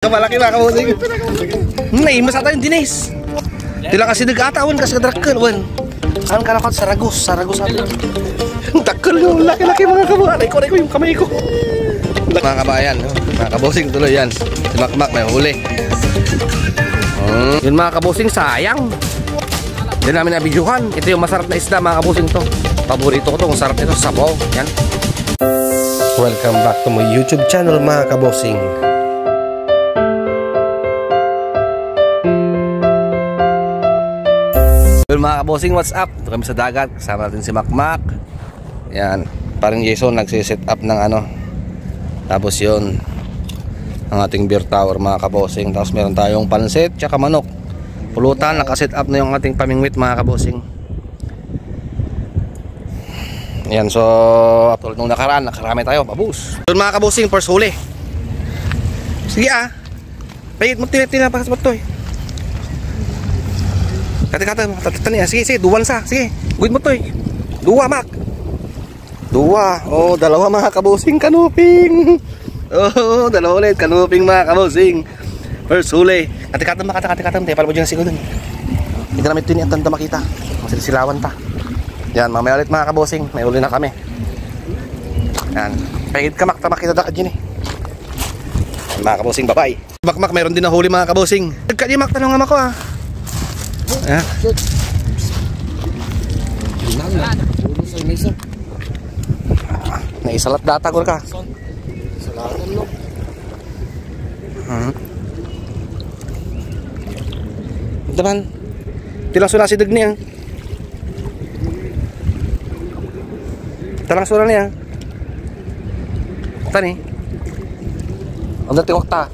Kamalaki mga kabosing. Naimas ata yung dinis. Di lang kasi nag-atawan kasi kadrakkel. Ang kanakot saragos ato. Dakkel yung laki-laki mga kabosing. Aray ko yung kamay ko. Mga kabayan, mga kabosing tuloy yan. Si Makmak may huli. Yun mga kabosing, sayang. Hindi namin nabidyuhan. Ito yung masarap na isda mga kabosing to. Paborito ko to, masarap nito sa sabaw. Yan. Welcome back to my YouTube channel mga kabosing. Well mga kabosing, what's up? Ito kami sa dagat, kasama natin si Makmak. Yan, parang Jason nagsiset up ng ano. Tapos yun, ang ating beer tower mga kabosing. Tapos meron tayong pansit, tsaka manok. Pulutan, nakaset up na yung ating pamingwit mga kabosing. Yan, so tulad nung nakaraan, nakarami tayo, pabus. Yun mga kabosing, first huli. Sige pahit mo tinapakas mo to eh. Kata-kata, tataniya. Sige, duwan sa. Sige, guid mo to eh. Dua, Mak. Dua. Oh, dalawa mga kabosing, kanuping. Oh, dalawa ulit, kanuping mga kabosing. First huli. Kata-kata, kata-kata. Tayo, pala mo dyan sigo dun. Hindi namin ito niyan tanda makita. Masilisilawan ta. Yan, mamaya ulit mga kabosing. May huli na kami. Yan. Pahit ka, Mak. Makita dakad dyan eh. Yan, mga kabosing, bye-bye. Mak, mayroon din na huli mga kabosing. Nagkadi, Mak, tanong nga ko ah. Naisalat data ko ka. Salatan lo. Teman. Tilang sura sidag niya. Tilang sura niya. Tani. Ang tiwak ta.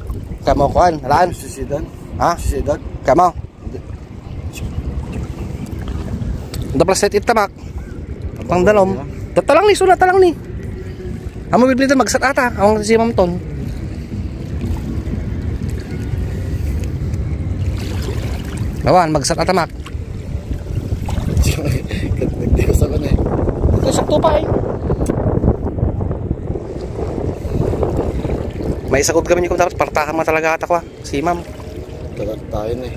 Kamo kuan, halaan. Susidan. Ha? Susidan. Kamo. Dapat set it tamak. Pang dalom. Tatalang ni sulat talang ni. Amo biblitan magsat ata ang si Mamton. Lawan magsat ata mak. Nagdiwas ako na eh. Sakto pa eh. May sakot kami kung dapat partahan mo talaga ata ko si Mam. Tayo na eh.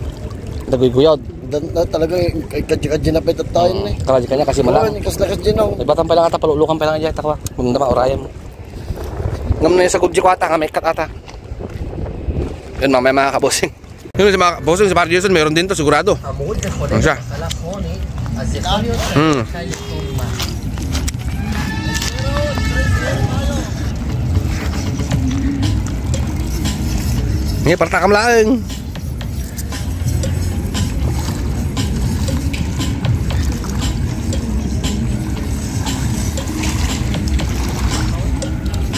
Dagoy-guyod. Talagang kadya-kadya na peta tayo na eh. Kadya kanya kasi malang. Kasla-kadya na. Nagbatang pa lang ata, palulukan pa lang dyan. Takwa, maganda ba, orayan mo. Ngam na yung sa gudji ko ata, nga may kat ata. Yun mamaya mga kabosing. Yun mga kabosing, sa Parang Jason, meron din to sigurado. Ano siya? Ngayon, partakam lang.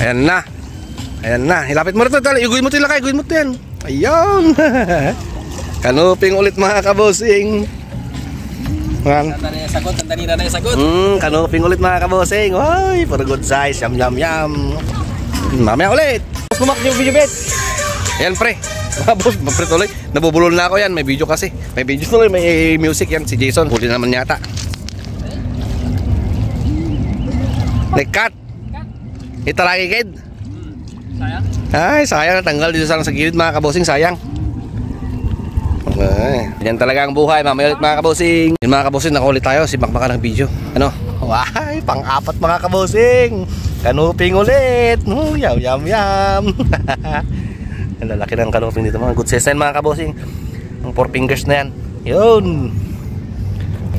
Ayan na. Ayan na. Hilapit mo rin ito. Iguin mo ito ilakay. Iguin mo ito yan. Ayun. Kanuping ulit mga kabosing. Tantanira na yung sagot. Kanuping ulit mga kabosing. Uy, for good size. Yum, yum, yum. Mamaya ulit. Pumak yung video bet. Ayan pre. Mga boss, pre tuloy. Nabubulol na ako yan. May video kasi. May video tuloy. May music yan. Si Jason. Huli naman yata. Nekat. Ito lagi kid. Sayang. Ay, sayang natanggal dito sa gilid mga kabosing, sayang. Okay. Yan talaga ang buhay, mamaya ulit mga kabosing. Yung mga kabosing, nakulit tayo, si Makmak ng video. Ano? Ay, pang-apat mga kabosing. Kanuping ulit. Yum, yum, yum. Ang lalaki ng kanuping dito mga good size mga kabosing. Ang 4 fingers na yan. Yun.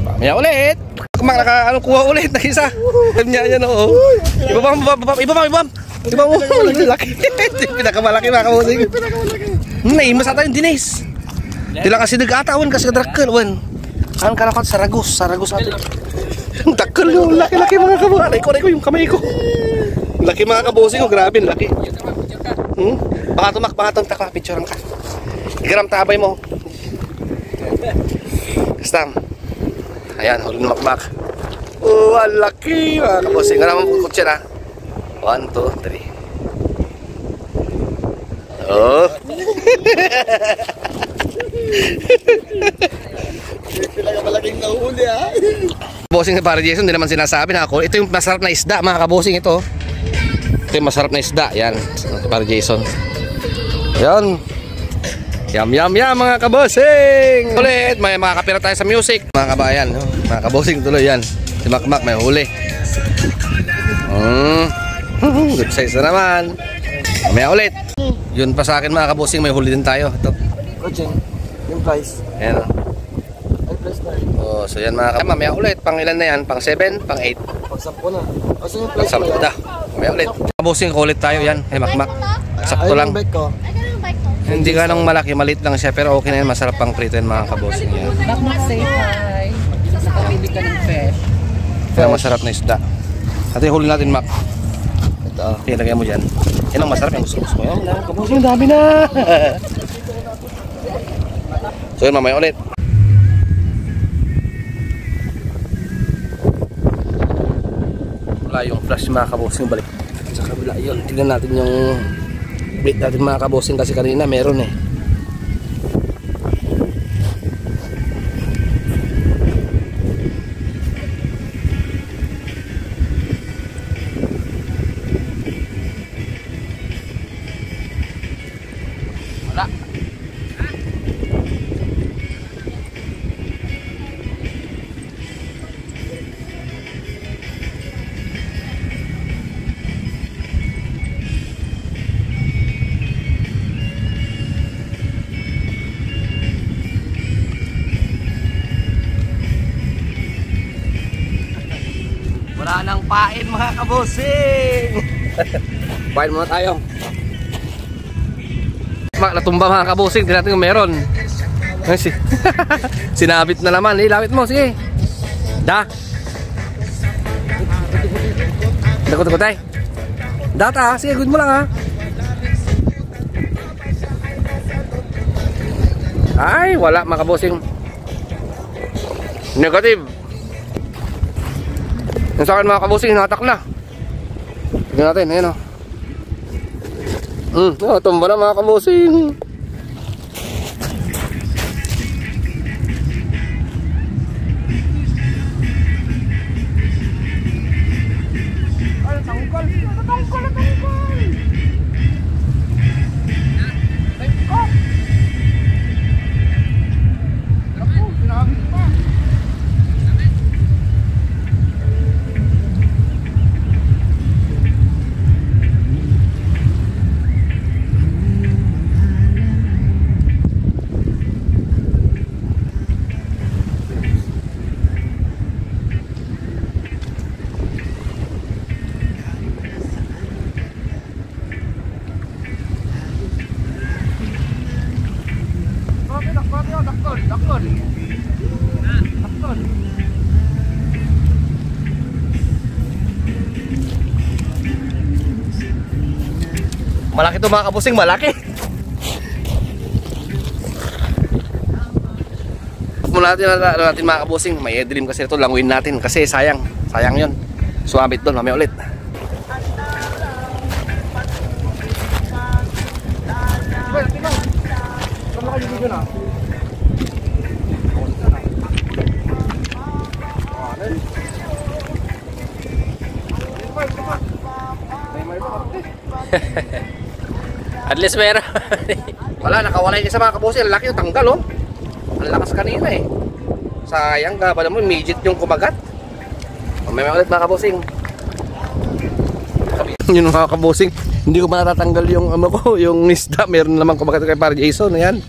Mamaya ulit. Mak, kuha ulit na isa. Kanya yan oo. Ibabam. Laki. Pinakamalaki mga kabosing. Naimas ata yung dinis. Di lang kasi nag-atawan kasi kadrakkel. Ang kanakot saragos ato. Dakkel yung laki-laki mga kabosing. Aray ko yung kamay ko. Laki mga kabosing, grabe laki. Baka tumak, takwa, picturean ka. Igaram tabay mo. Kastam. Ayan, huli na Makmak. Oh, ang laki mga kabosing. Nga naman po kutsi na. 1, 2, 3. Oh. Pinakamalaking nahuli ha. Kabosing sa Parang Jason, hindi naman sinasabi na ako. Ito yung masarap na isda mga kabosing ito. Ito yung masarap na isda. Yan, Parang Jason. Yan. Yum, yum, yum mga kabosing! Ulit, may makakapira tayo sa music. Mga kabayan, mga kabosing tuloy yan. Si Makmak may huli. Good size na naman. Mamaya ulit. Yun pa sa akin mga kabosing, may huli din tayo. Ito. Coaching, yung price. Ayan o. Ay, price na. Oh, so yan mga kabosing. Mamaya ulit, pang ilan na yan? Pang 7, pang 8. Pag 10 na. O, so yung Pang price 10 na. Mamaya ulit. Kabosing, ulit tayo yan. Hey Makmak. Sakto lang. Ay, yung bike ko. Hindi ganong malaki, maliit lang siya. Pero okay na yan, masarap pang prito yan mga kabosing yan. Makmak say hi. Nakabili ka ng fish. Kaya masarap na isda. Ate, huli natin, Mak. Ito. Ilagay mo dyan. Yan ang masarap, yung gusto ko. Yan, kabosing, dami na. So yun, mamaya ulit. Wala yung flash mga kabosing, balik sa kabila. Yun, tignan natin yung bait natin mga kabosing kasi kanina meron eh. Wala. Wala nang pain mga kabosing. Pain muna tayo. Natumba mga kabosing, tingnan natin kung meron. Sinabit na naman. Lapit mo, sige. Da. Takot tayo. Data, sige, good mo lang ha. Ay, wala mga kabosing. Negative. Yung sa akin mga kabosing, hinatak na. Tignan natin, ayan o. Tumba na mga kabosing. Ay, tangkal. Dakon. Malaki to mga kabosing, malaki. Mula natin mga kabosing, may dream kasi ito, languin natin kasi sayang yun. Sumabit doon, mamaya ulit. At least meron. Wala, nakawala yung isa mga kabosing. Laki yung tanggal oh. Ang lakas kanina eh. Sayang ka pa naman, midget yung kumagat. May ulit mga kabosing. Yun mga kabosing, hindi ko pa natatanggal yung ano ko, yung isda. Meron naman kumagat kay Par Jason. Ayan.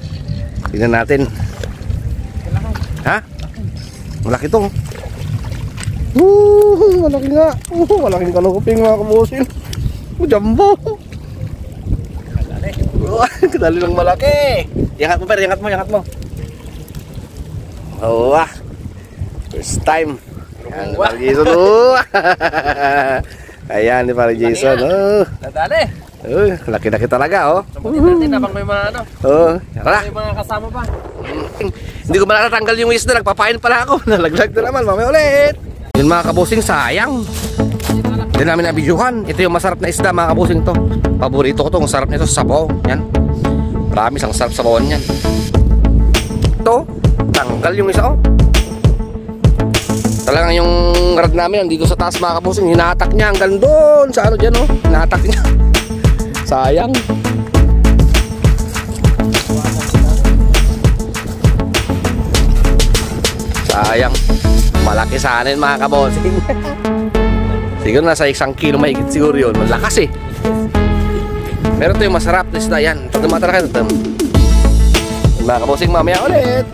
Tingnan natin. Ha? Malaki to. Malaki nga. Malaking kanuping mga kabosing. Jumbo. Kadali lang malaki. Yangat mo, Par, yangat mo. Oh, first time. Yan, Par Jason. Ayan ni Par Jason. Nadali. Laki-laki talaga, oh. Hindi na bang may mga ano? Tara. May mga kasama pa. Hindi ko matatanggal yung isda, nagpapain pala ako. Nalaglag na naman, mamaya ulit. Yun mga kabosing, sayang. Hindi namin nabidyuhan. Ito yung masarap na isda mga kabosing to. Paborito ko to, ang sarap nito sa sabaw. Yan. Promise, ang sarap sabawan yan. Ito, tanggal yung isa oh. Talagang yung rad namin dito sa taas mga kabosing, hinatak niya hanggang doon sa ano dyan oh. Hinatak niya. Sayang. sayang. Malaki sa anin mga kabosing. Siguro nasa 1 kilo mahigit siguro yun. Malakas eh. Meron to yung masarap na isda yan. Pag dumatara kayo, mga kabosing, mamaya ulit.